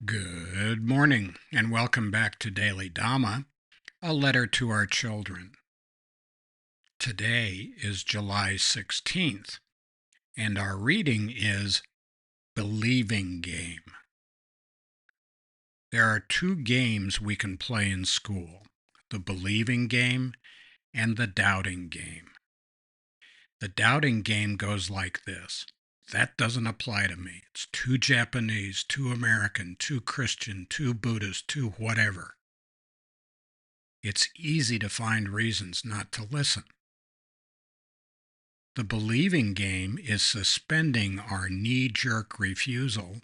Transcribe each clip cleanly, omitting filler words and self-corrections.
Good morning, and welcome back to Daily Dhamma, a letter to our children. Today is July 16th, and our reading is Believing Game. There are two games we can play in school, the believing game and the doubting game. The doubting game goes like this. That doesn't apply to me. It's too Japanese, too American, too Christian, too Buddhist, too whatever. It's easy to find reasons not to listen. The believing game is suspending our knee-jerk refusal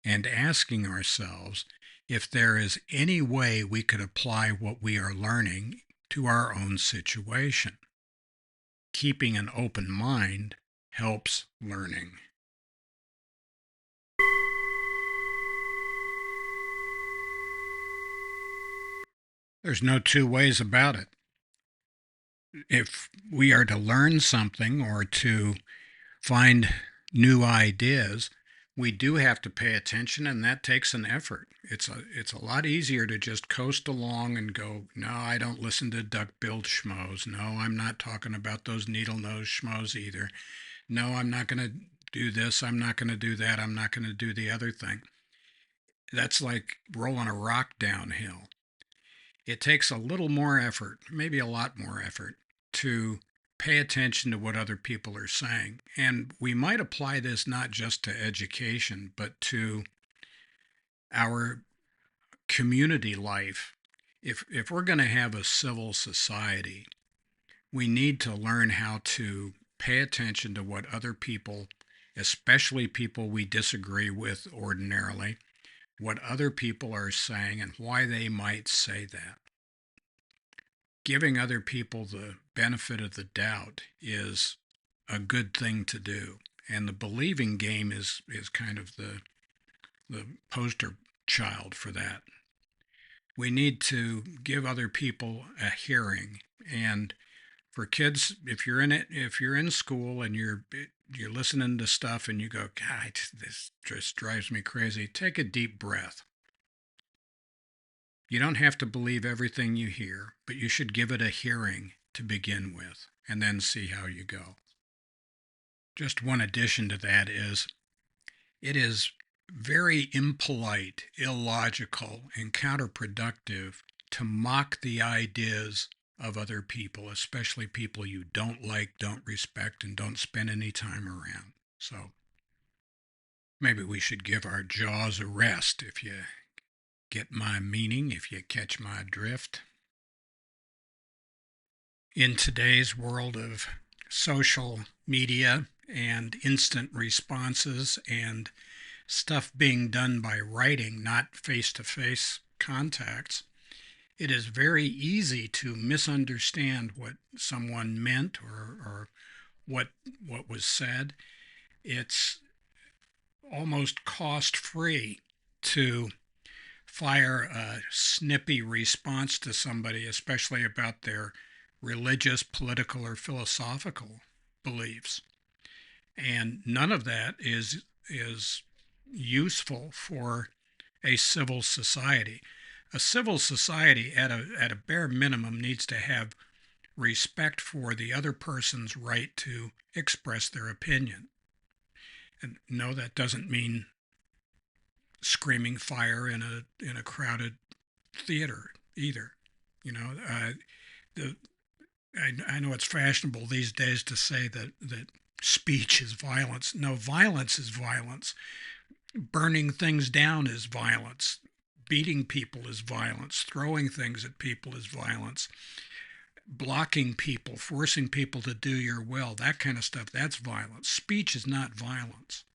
and asking ourselves if there is any way we could apply what we are learning to our own situation. Keeping an open mind helps learning. There's no two ways about it. If we are to learn something or to find new ideas, we do have to pay attention, and that takes an effort. It's a lot easier to just coast along and go, no, I don't listen to duck-billed schmoes. No, I'm not talking about those needle-nosed schmoes either. No, I'm not going to do this. I'm not going to do that. I'm not going to do the other thing. That's like rolling a rock downhill. It takes a little more effort, maybe a lot more effort, to pay attention to what other people are saying. And we might apply this not just to education, but to our community life. If we're going to have a civil society, we need to learn how to pay attention to what other people, especially people we disagree with ordinarily, what other people are saying and why they might say that. Giving other people the benefit of the doubt is a good thing to do. And the believing game is kind of the poster child for that. We need to give other people a hearing. And for kids, if you're in school and you're listening to stuff and you go, God, this just drives me crazy, take a deep breath. You don't have to believe everything you hear, but you should give it a hearing to begin with and then see how you go. Just one addition to that is it is very impolite, illogical, and counterproductive to mock the ideas of other people, especially people you don't like, don't respect, and don't spend any time around. So maybe we should give our jaws a rest, if you get my meaning, if you catch my drift. In today's world of social media and instant responses and stuff being done by writing, not face-to-face contacts, it is very easy to misunderstand what someone meant or what was said. It's almost cost-free to fire a snippy response to somebody, especially about their religious, political, or philosophical beliefs. And none of that is useful for a civil society. A civil society, at a bare minimum, needs to have respect for the other person's right to express their opinion. And no, that doesn't mean screaming fire in a crowded theater either. You know, the I know it's fashionable these days to say that speech is violence. No, violence is violence. Burning things down is violence. Beating people is violence. Throwing things at people is violence. Blocking people, forcing people to do your will, that kind of stuff, that's violence. Speech is not violence.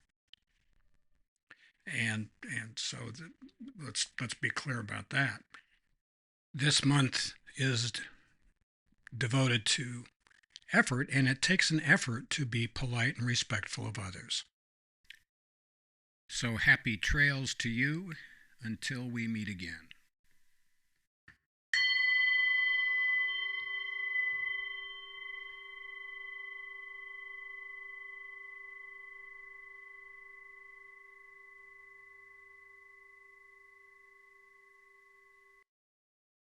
And so let's be clear about that. This month is devoted to effort, and it takes an effort to be polite and respectful of others. So happy trails to you until we meet again.